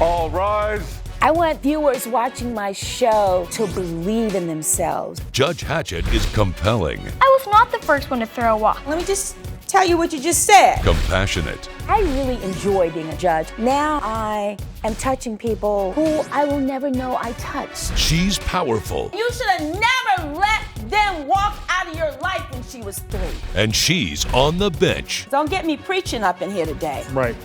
All rise. I want viewers watching my show to believe in themselves. Judge Hatchett is compelling. I was not the first one to throw a walk. Let me just tell you what you just said. Compassionate. I really enjoy being a judge. Now I am touching people who I will never know I touched. She's powerful. You should have never let them walk out of your life when she was 3. And she's on the bench. Don't get me preaching up in here today. Right.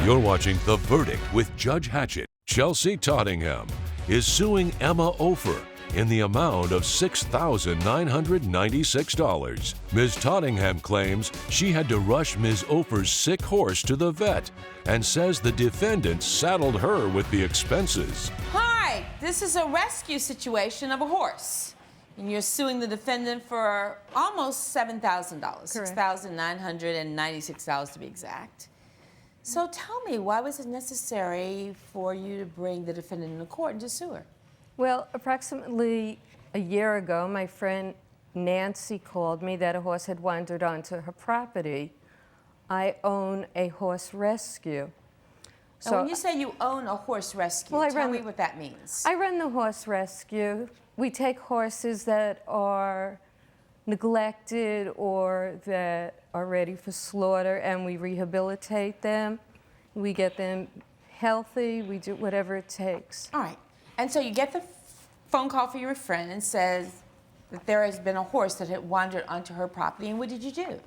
You're watching The Verdict with Judge Hatchett. Chelsea Tottingham is suing Emma Ofer in the amount of $6,996. Ms. Tottingham claims she had to rush Ms. Ofer's sick horse to the vet and says the defendant saddled her with the expenses. Hi, this is a rescue situation of a horse. And you're suing the defendant for almost $7,000, $6,996 to be exact. So tell me, why was it necessary for you to bring the defendant into court and to sue her? Well, approximately a year ago, my friend Nancy called me that a horse had wandered onto her property. I own a horse rescue. So when you say you own a horse rescue, tell me what that means. I run the horse rescue. We take horses that are neglected or that are ready for slaughter, and we rehabilitate them. We get them healthy. We do whatever it takes. All right. And so you get the phone call from your friend and says that there has been a horse that had wandered onto her property, and what did you do?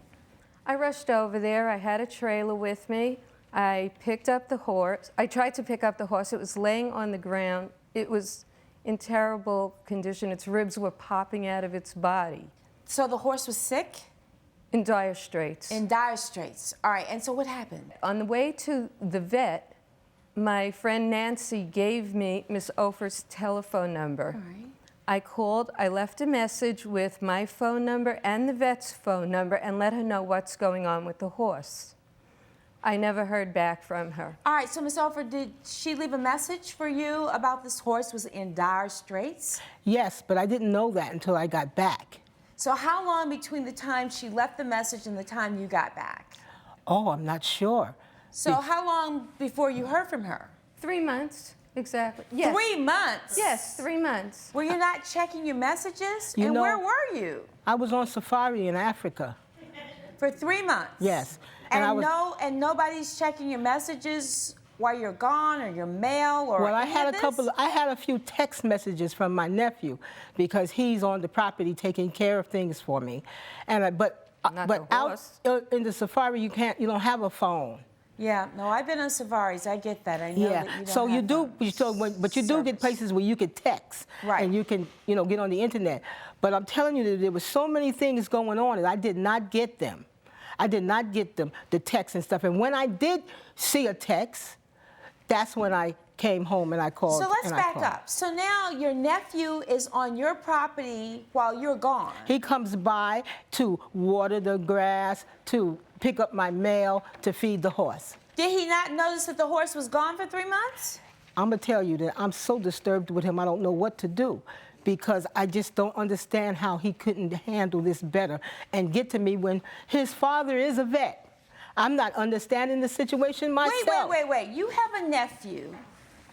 I rushed over there. I had a trailer with me. I picked up the horse. I tried to pick up the horse. It was laying on the ground. It was in terrible condition. Its ribs were popping out of its body. So the horse was sick? In dire straits. In dire straits. All right, and so what happened? On the way to the vet, my friend Nancy gave me Miss Ofer's telephone number. All right. I called, I left a message with my phone number and the vet's phone number and let her know what's going on with the horse. I never heard back from her. All right, so Miss Ofer, did she leave a message for you about this horse was in dire straits? Yes, but I didn't know that until I got back. So how long between the time she left the message and the time you got back? Oh, I'm not sure. So how long before you heard from her? 3 months, exactly. Yes. 3 months? Yes, 3 months. Were you not checking your messages? You and know, where were you? I was on safari in Africa. For 3 months? Yes. And nobody's checking your messages while you're gone, or your mail, or well, I had a few text messages from my nephew because he's on the property taking care of things for me, and but out in the safari you don't have a phone. Yeah, no, I've been on safaris. I get that. I know that you don't so you do, but you do get places where you can text, right, and you can get on the internet. But I'm telling you that there was so many things going on, and I did not get them. I did not get them, the text and stuff. And when I did see a text, that's when I came home and I called. So let's back up. So now your nephew is on your property while you're gone. He comes by to water the grass, to pick up my mail, to feed the horse. Did he not notice that the horse was gone for 3 months? I'm going to tell you that I'm so disturbed with him, I don't know what to do, because I just don't understand how he couldn't handle this better and get to me when his father is a vet. I'm not understanding the situation myself. Wait. You have a nephew.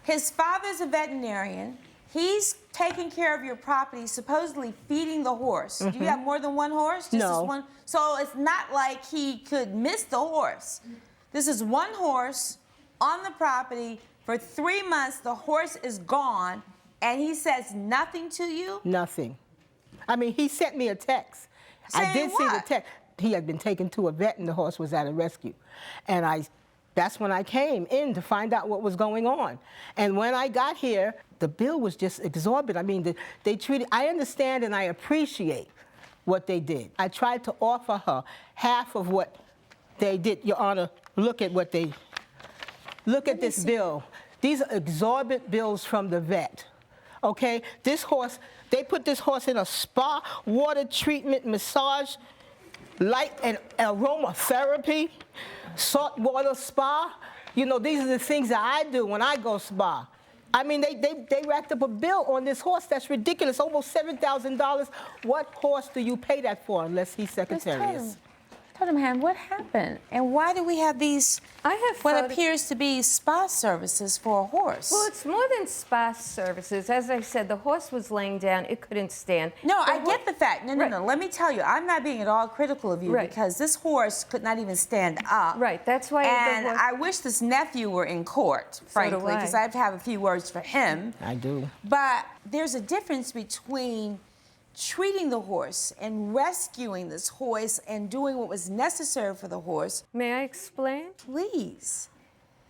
His father's a veterinarian. He's taking care of your property, supposedly feeding the horse. Do you have more than one horse? Just No. this one? So it's not like he could miss the horse. This is one horse on the property. For 3 months, the horse is gone, and he says nothing to you? Nothing. I mean, he sent me a text. I did see the text. He had been taken to a vet and the horse was at a rescue. And that's when I came in to find out what was going on. And when I got here, the bill was just exorbitant. I mean, I understand and I appreciate what they did. I tried to offer her half of what they did. Your Honor, look at this bill. These are exorbitant bills from the vet. Okay, this horse, they put this horse in a spa, water treatment, massage, light and aromatherapy, saltwater spa. These are the things that I do when I go spa. I mean, they racked up a bill on this horse that's ridiculous, almost $7,000. What horse do you pay that for unless he's Secretariat? Tottenham, what happened? And why do we have these, I have what appears to be spa services for a horse? Well, it's more than spa services. As I said, the horse was laying down. It couldn't stand. No, I get the fact. No, Right. no. Let me tell you, I'm not being at all critical of you Right. because this horse could not even stand up. Right, that's why And the horse... I wish this nephew were in court, frankly, I. because I have to have a few words for him. I do. But there's a difference between treating the horse and rescuing this horse and doing what was necessary for the horse. May I explain? Please.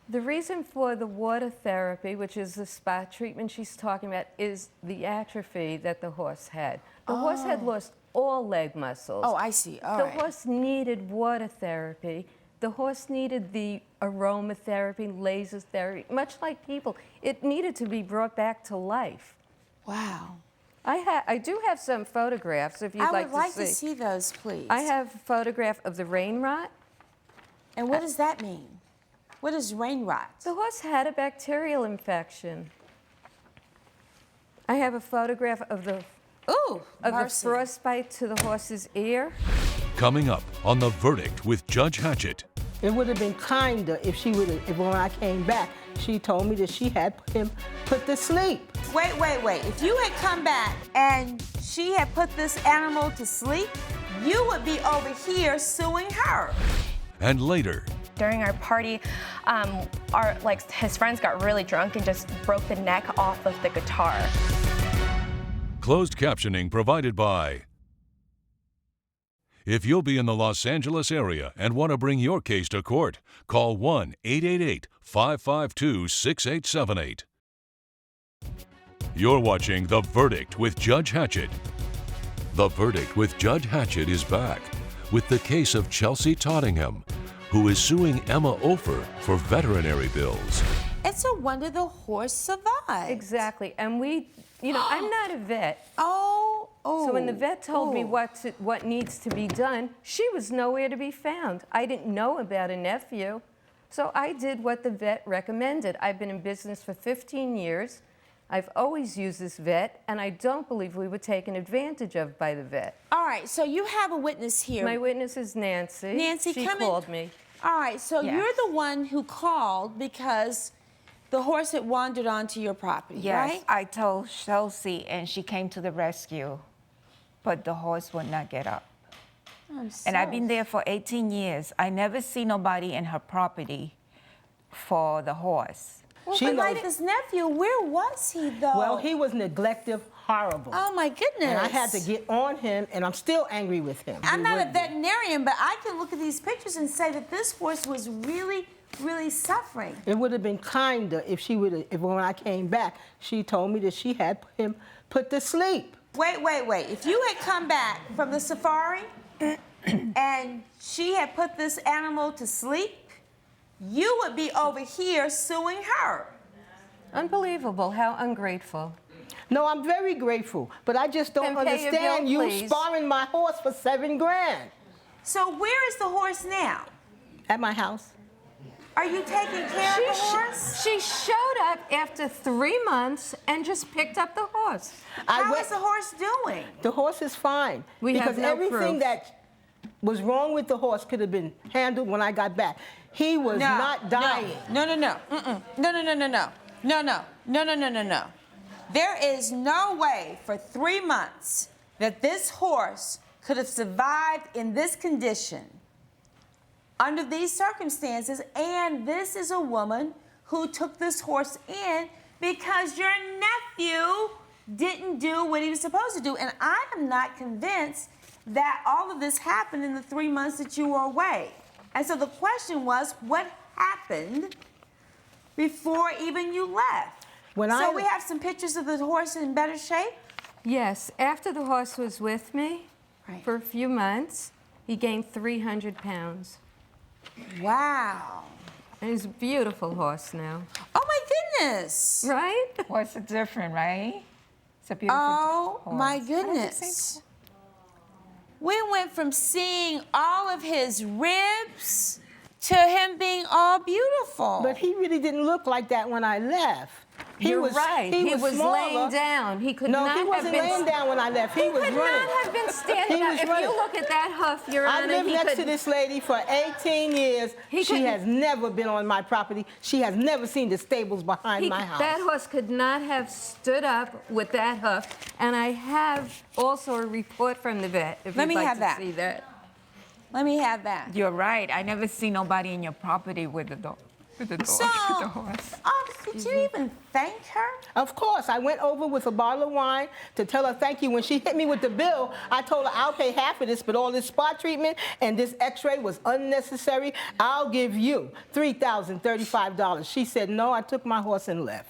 The reason for the water therapy, which is the spa treatment she's talking about, is the atrophy that the horse had. The horse had lost all leg muscles. Oh, I see. All the right. horse needed water therapy. The horse needed the aromatherapy, laser therapy, much like people. It needed to be brought back to life. Wow. I do have some photographs if you'd I like would like to to see those, please. I have a photograph of the rain rot. And what does that mean? What is rain rot? The horse had a bacterial infection. I have a photograph of the Mercy. frostbite to the horse's ear. Coming up on The Verdict with Judge Hatchett. It would have been kinder if she would have, if when I came back, she told me that she had him put to sleep. Wait. If you had come back and she had put this animal to sleep, you would be over here suing her. And later, During our party, his friends got really drunk and just broke the neck off of the guitar. closed captioning provided by. If you'll be in the Los Angeles area and want to bring your case to court, call 1-888-552-6878. You're watching The Verdict with Judge Hatchett. The Verdict with Judge Hatchett is back with the case of Chelsea Tottingham, who is suing Emma Ofer for veterinary bills. It's a wonder the horse survived. Exactly. And I'm not a vet. So when the vet told me what needs to be done, she was nowhere to be found. I didn't know about a nephew. So I did what the vet recommended. I've been in business for 15 years. I've always used this vet, and I don't believe we were taken advantage of by the vet. All right, so you have a witness here. My witness is Nancy. Nancy, she come in. called me. All right, so Yes. you're the one who called because the horse had wandered onto your property, Yes, right? I told Chelsea, and she came to the rescue, but the horse would not get up. And I've been there for 18 years. I never see nobody in her property for the horse. Well, She but knows- like this nephew, where was he though? Well, he was neglective, horrible. Oh my goodness. And I had to get on him, and I'm still angry with him. I'm He not a would be. veterinarian, but I can look at these pictures and say that this horse was really, really suffering. It would have been kinder if she would have, if when I came back, she told me that she had him put to sleep. Wait. If you had come back from the safari and she had put this animal to sleep, you would be over here suing her. Unbelievable. How ungrateful. No, I'm very grateful, but I just don't Then pay your bill, understand you please. sparring my horse for $7,000 So where is the horse now? at my house. Are you taking care of the horse? She showed up after 3 months and just picked up the horse. How is the horse doing? The horse is fine. We have because no everything proof. that was wrong with the horse could have been handled when I got back. He was not dying. No. There is no way for 3 months that this horse could have survived in this condition under these circumstances, and this is a woman who took this horse in because your nephew didn't do what he was supposed to do. And I am not convinced that all of this happened in the 3 months that you were away. And so the question was, what happened before even you left? So we have some pictures of the horse in better shape? Yes, after the horse was with me Right. for a few months, he gained 300 pounds. Wow. And he's a beautiful horse now. Oh my goodness. Right? What's it different, right? It's a beautiful Oh horse. my goodness. We went from seeing all of his ribs to him being all beautiful. But he really didn't look like that when I left. You're right. He was smaller. laying down. He could No, not he have wasn't been laying down when I left. He was could running. not have been standing He up. was If running. you look at that huff, Your I've Honor, lived he next could. to this lady for 18 years. She couldn't- has never been on my property. She has never seen the stables behind my house. That horse could not have stood up with that huff. And I have also a report from the vet, if Let you'd me like have to that. see that. Let me have that. You're right. I never see nobody in your property with the dog. With the dog, So, with the horse. did you even thank her? Of course, I went over with a bottle of wine to tell her thank you. When she hit me with the bill, I told her I'll pay half of this, but all this spot treatment and this x-ray was unnecessary. I'll give you $3,035. She said, no, I took my horse and left.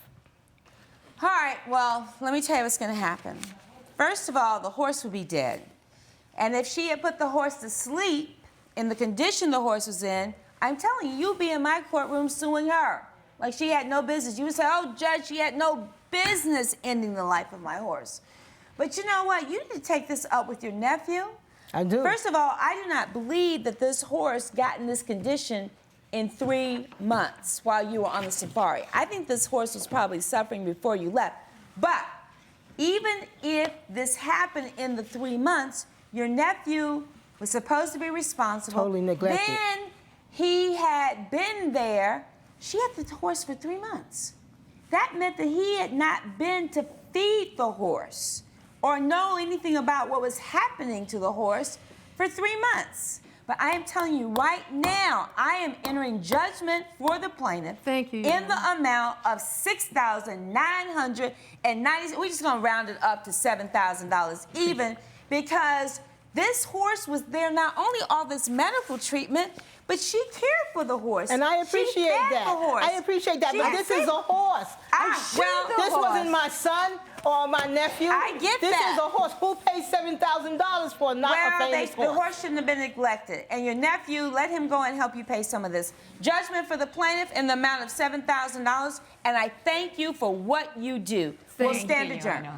All right, well, let me tell you what's going to happen. First of all, the horse would be dead. And if she had put the horse to sleep in the condition the horse was in, I'm telling you, you'll be in my courtroom suing her. Like she had no business. You would say, oh, Judge, she had no business ending the life of my horse. But you know what? You need to take this up with your nephew. I do. First of all, I do not believe that this horse got in this condition in 3 months while you were on the safari. I think this horse was probably suffering before you left. But even if this happened in the 3 months, your nephew was supposed to be responsible. Totally neglected. Then he had been there. She had the horse for 3 months. That meant that he had not been to feed the horse or know anything about what was happening to the horse for 3 months. But I am telling you right now, I am entering judgment for the plaintiff. Thank you, In the amount of $6,990. We're just gonna round it up to $7,000 even, because this horse was there not only all this medical treatment, but she cared for the horse. And I She appreciate fed that. the horse. I appreciate that, She but this is a horse. well, This wasn't my son or my nephew. I get this that. Is a horse. Who pays $7,000 for not a famous the horse? horse shouldn't have been neglected. And your nephew, let him go and help you pay some of this. Judgment for the plaintiff in the amount of $7,000. And I thank you for what you do. We'll stand adjourned.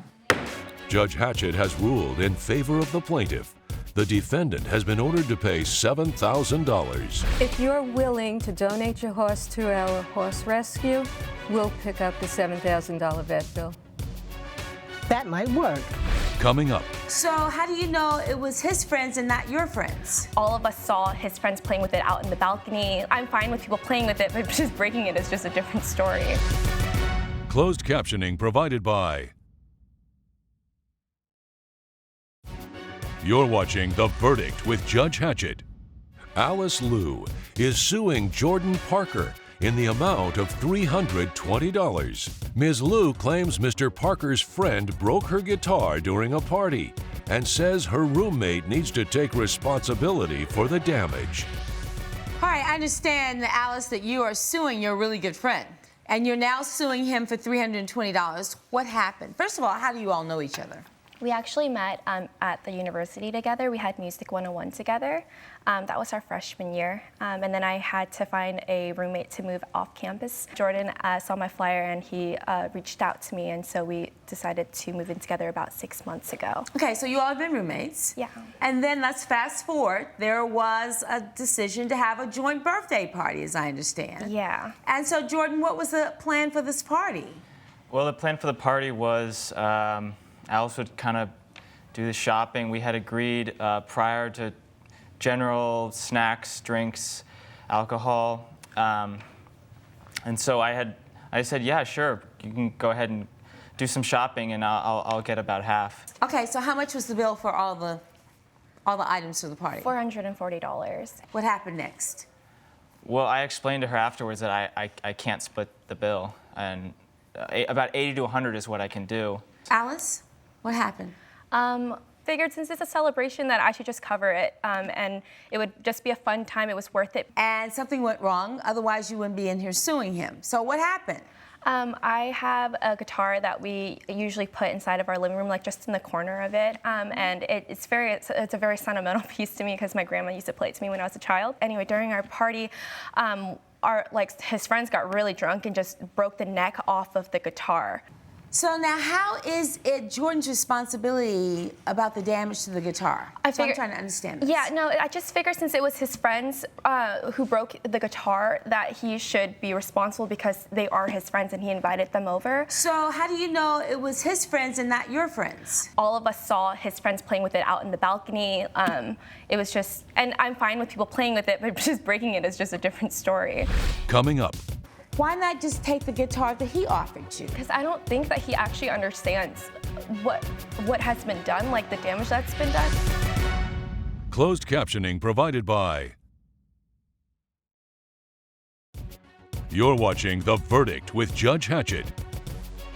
Judge Hatchett has ruled in favor of the plaintiff. The defendant has been ordered to pay $7,000. If you're willing to donate your horse to our horse rescue, we'll pick up the $7,000 vet bill. That might work. Coming up, So how do you know it was his friends and not your friends? All of us saw his friends playing with it out in the balcony. I'm fine with people playing with it, but just breaking it is just a different story. closed captioning provided by. You're watching The Verdict with Judge Hatchett. Alice Liu is suing Jordan Parker in the amount of $320. Ms. Liu claims Mr. Parker's friend broke her guitar during a party and says her roommate needs to take responsibility for the damage. All right, I understand, Alice, that you are suing your really good friend. And you're now suing him for $320. What happened? First of all, how do you all know each other? We actually met at the university together. We had Music 101 together. That was our freshman year. And then I had to find a roommate to move off campus. Jordan saw my flyer and he reached out to me, and so we decided to move in together about 6 months ago. Okay, so you all have been roommates. Yeah. And then let's fast forward. There was a decision to have a joint birthday party, as I understand. Yeah. And so, Jordan, what was the plan for this party? Well, the plan for the party was Alice would kind of do the shopping. We had agreed prior to general snacks, drinks, alcohol. And so I said, yeah, sure, you can go ahead and do some shopping and I'll get about half. Okay, so how much was the bill for all the items for the party? $440. What happened next? Well, I explained to her afterwards that I can't split the bill, and about 80 to 100 is what I can do. Alice, what happened? Figured since it's a celebration that I should just cover it, and it would just be a fun time. It was worth it. And something went wrong, otherwise you wouldn't be in here suing him. So what happened? I have a guitar that we usually put inside of our living room, like just in the corner of it, and it's a very sentimental piece to me because my grandma used to play it to me when I was a child. Anyway, during our party, his friends got really drunk and just broke the neck off of the guitar. So now, how is it Jordan's responsibility about the damage to the guitar? I'm trying to understand this. Yeah, no, I just figured since it was his friends who broke the guitar that he should be responsible because they are his friends and he invited them over. So how do you know it was his friends and not your friends? All of us saw his friends playing with it out in the balcony. It was just, and I'm fine with people playing with it, but just breaking it is just a different story. Coming up. Why not just take the guitar that he offered you? Because I don't think that he actually understands what has been done, like the damage that's been done. Closed captioning provided by. You're watching The Verdict with Judge Hatchett.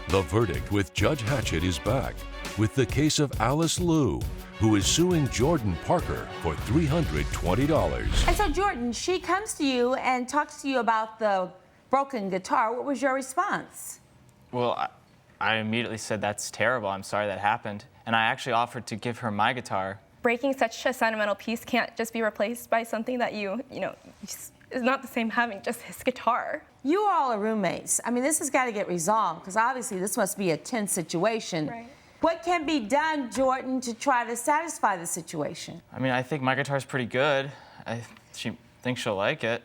The Verdict with Judge Hatchett is back with the case of Alice Liu, who is suing Jordan Parker for $320. And so Jordan, she comes to you and talks to you about the broken guitar. What was your response? Well, I immediately said, that's terrible. I'm sorry that happened. And I actually offered to give her my guitar. Breaking such a sentimental piece can't just be replaced by something that you know, is not the same having just his guitar. You all are roommates. I mean, this has got to get resolved because obviously this must be a tense situation. Right. What can be done, Jordan, to try to satisfy the situation? I mean, I think my guitar's pretty good. She thinks she'll like it.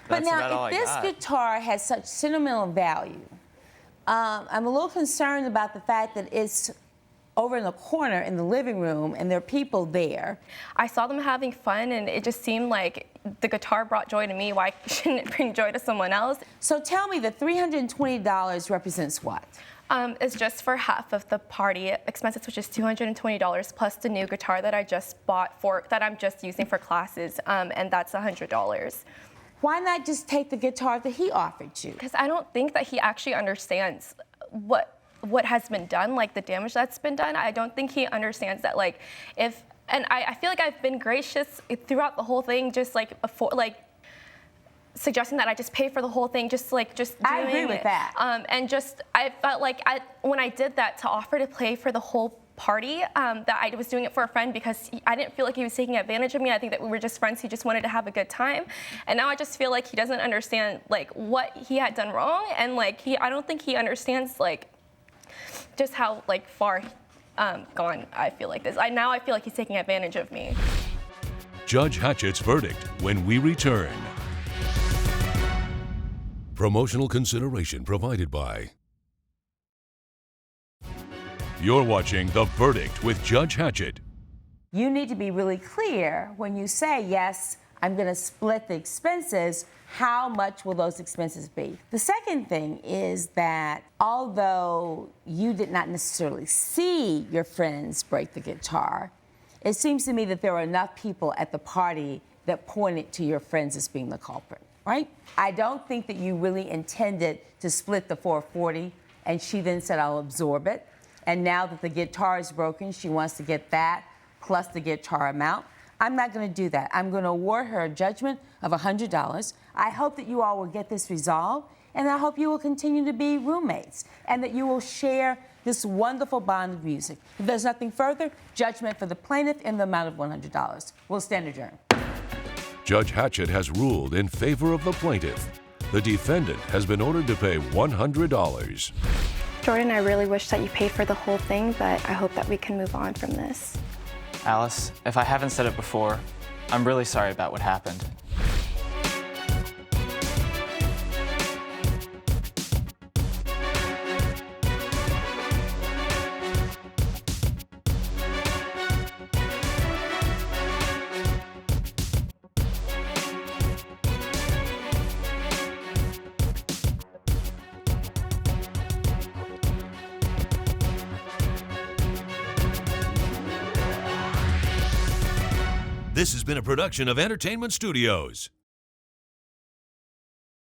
But now, if this guitar has such sentimental value, I'm a little concerned about the fact that it's over in the corner in the living room and there are people there. I saw them having fun and it just seemed like the guitar brought joy to me. Why shouldn't it bring joy to someone else? So tell me, the $320 represents what? It's just for half of the party expenses, which is $220 plus the new guitar that I just bought that I'm just using for classes, and that's $100. Why not just take the guitar that he offered you? Because I don't think that he actually understands what has been done, like the damage that's been done. I don't think he understands that, like, and I feel like I've been gracious throughout the whole thing, just like suggesting that I just pay for the whole thing, just doing it. I agree with that. And just, I felt like when I did that to offer to pay for the whole party, that I was doing it for a friend because I didn't feel like he was taking advantage of me. I think that we were just friends. He just wanted to have a good time. And now I just feel like he doesn't understand like what he had done wrong. And like I don't think he understands like just how like far gone I feel like this. Now I feel like he's taking advantage of me. Judge Hatchett's verdict when we return. Promotional consideration provided by. You're watching The Verdict with Judge Hatchett. You need to be really clear when you say, yes, I'm going to split the expenses, how much will those expenses be? The second thing is that although you did not necessarily see your friends break the guitar, it seems to me that there were enough people at the party that pointed to your friends as being the culprit, right? I don't think that you really intended to split the $440, and she then said, I'll absorb it. And now that the guitar is broken, she wants to get that plus the guitar amount. I'm not going to do that. I'm going to award her a judgment of $100. I hope that you all will get this resolved, and I hope you will continue to be roommates and that you will share this wonderful bond of music. If there's nothing further, judgment for the plaintiff in the amount of $100. We'll stand adjourned. Judge Hatchett has ruled in favor of the plaintiff. The defendant has been ordered to pay $100. Jordan, I really wish that you paid for the whole thing, but I hope that we can move on from this. Alice, if I haven't said it before, I'm really sorry about what happened. This has been a production of Entertainment Studios.